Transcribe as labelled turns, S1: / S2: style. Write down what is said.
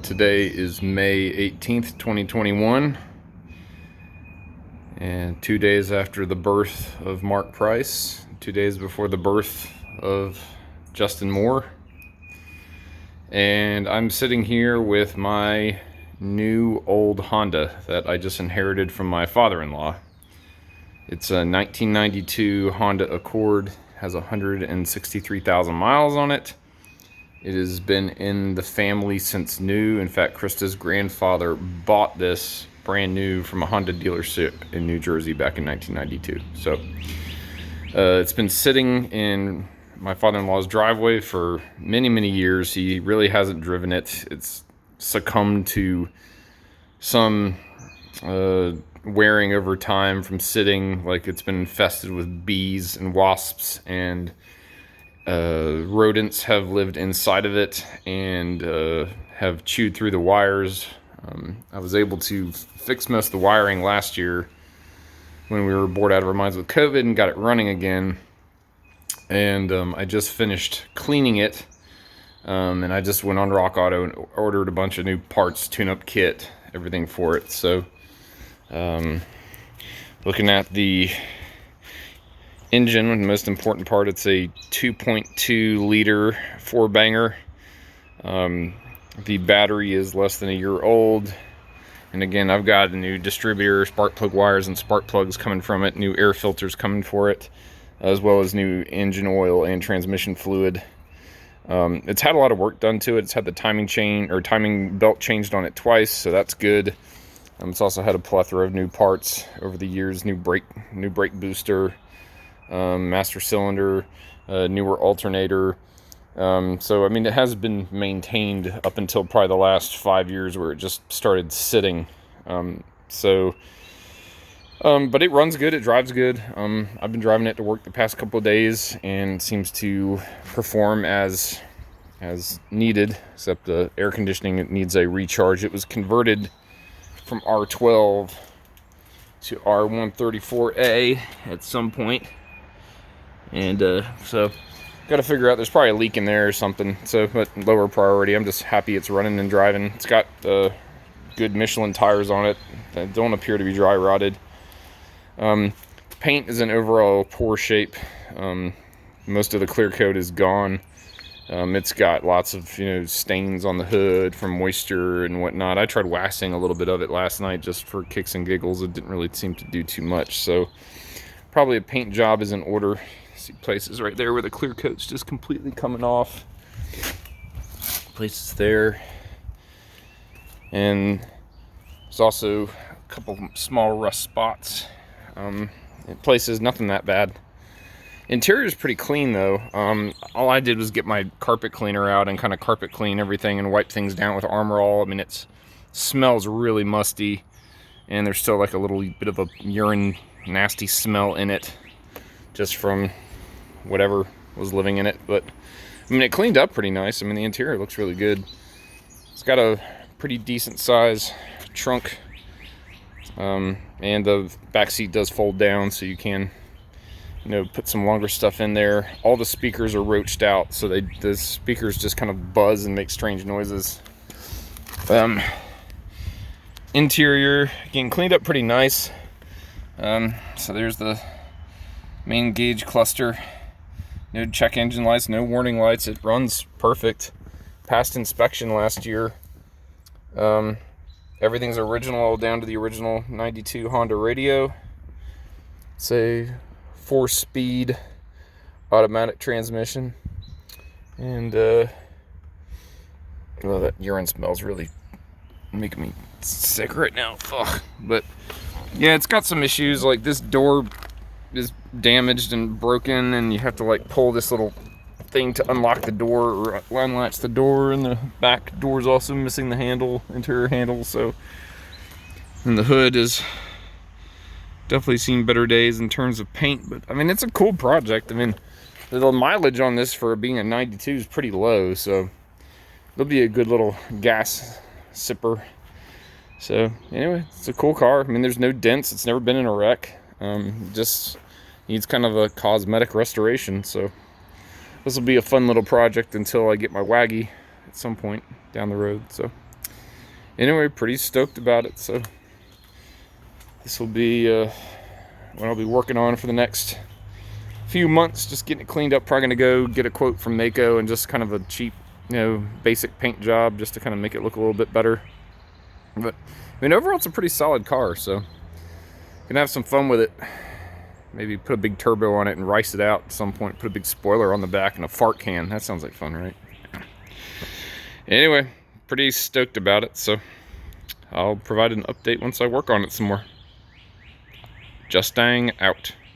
S1: Today is May 18th, 2021, and 2 days after the birth of Mark Price, 2 days before the birth of Justin Moore. And I'm sitting here with my new old Honda that I just inherited from my father-in-law. It's a 1992 Honda Accord, has 163,000 miles on it. It has been in the family since new. In fact, Krista's grandfather bought this brand new from a Honda dealership in New Jersey back in 1992. So it's been sitting in my father-in-law's driveway for many, many years. He really hasn't driven it. It's succumbed to some wearing over time from sitting. Like, it's been infested with bees and wasps, and rodents have lived inside of it and have chewed through the wires. I was able to fix most of the wiring last year when we were bored out of our minds with COVID and got it running again. And I just finished cleaning it, and I just went on Rock Auto and ordered a bunch of new parts, tune-up kit, everything for it. So looking at the engine, the most important part, it's a 2.2 liter 4-banger. The battery is less than a year old, and again, I've got a new distributor, spark plug wires and spark plugs coming from it, new air filters coming for it, as well as new engine oil and transmission fluid. It's had a lot of work done to it. It's had the timing belt changed on it twice, so that's good. It's also had a plethora of new parts over the years, new brake booster, master cylinder, newer alternator. So I mean, it has been maintained up until probably the last 5 years, where it just started sitting. But it runs good, it drives good. I've been driving it to work the past couple of days and seems to perform as needed, except the air conditioning, it needs a recharge. It was converted from R12 to R134A at some point. And so got to figure out, there's probably a leak in there or something. So, but lower priority. I'm just happy it's running and driving. It's got good Michelin tires on it that don't appear to be dry rotted. Paint is in overall poor shape. Most of the clear coat is gone. It's got lots of stains on the hood from moisture and whatnot. I tried waxing a little bit of it last night just for kicks and giggles. It didn't really seem to do too much. So probably a paint job is in order. See places right there where the clear coat's just completely coming off. Places there. And there's also a couple small rust spots. In places, nothing that bad. Interior is pretty clean though. All I did was get my carpet cleaner out and kind of carpet clean everything and wipe things down with Armor All. I mean, it smells really musty, and there's still like a little bit of a urine nasty smell in it, just from whatever was living in it. But I mean, it cleaned up pretty nice. I mean, the interior looks really good. It's got a pretty decent size trunk, and the back seat does fold down, so you can put some longer stuff in there. All the speakers are roached out, so the speakers just kind of buzz and make strange noises. Interior, again, cleaned up pretty nice. So there's the main gauge cluster. No check engine lights, no warning lights. It runs perfect. Passed inspection last year. Everything's original, down to the original 92 Honda radio. It's a 4-speed automatic transmission. And well, that urine smells really making me sick right now. Ugh. But yeah, it's got some issues. Like, this door is damaged and broken, and you have to like pull this little thing to unlock the door or unlatch the door, and the back door is also missing the handle, interior handle. So, and the hood is definitely seen better days in terms of paint. But I mean, it's a cool project. I mean, the mileage on this for being a 92 is pretty low, so it'll be a good little gas sipper. So anyway, it's a cool car. I mean, there's no dents. It's never been in a wreck. Just needs kind of a cosmetic restoration. So this will be a fun little project until I get my Waggy at some point down the road. So Anyway, pretty stoked about it. So this will be what I'll be working on for the next few months, just getting it cleaned up. Probably gonna go get a quote from Mako and just kind of a cheap, basic paint job just to kind of make it look a little bit better. But I mean, overall it's a pretty solid car, so gonna have some fun with it. Maybe put a big turbo on it and rice it out at some point. Put a big spoiler on the back and a fart can. That sounds like fun, right? Anyway, pretty stoked about it, so I'll provide an update once I work on it some more. Just Dang out.